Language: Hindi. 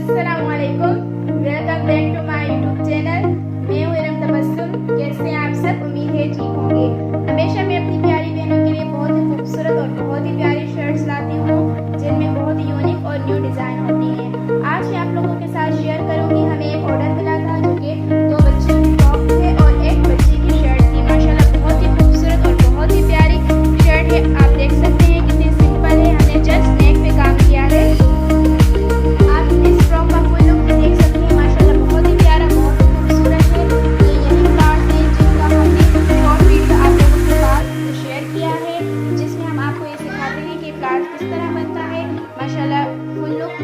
अस्सलामुअलैकुम, welcome back to my YouTube channel. मैं हूं इरम तबस्सुम। कैसे हैं आप सब? उम्मीद है ठीक होंगे। हमेशा मैं अपनी प्यारी बहनों के लिए बहुत ही खूबसूरत और बहुत ही प्यारी शर्ट्स लाती हूँ जिनमें बहुत ही यूनिक और न्यू डिज़ाइन होती हैं। आज मैं आप लोगों के साथ शेयर करूँगी, हमें एक ऑर्डर मिला था जो कि 2 बच्चों की फ्रॉक थे और 1 बच्चे की शर्ट थी। माशाल्लाह बहुत ही खूबसूरत और बहुत ही प्यारी शर्ट है। आप देख सकते हैं कितनी सिंपल है, हमने जस्ट नेक पे काम किया है। किस तरह बनता है। माशाल्लाह फुल लुक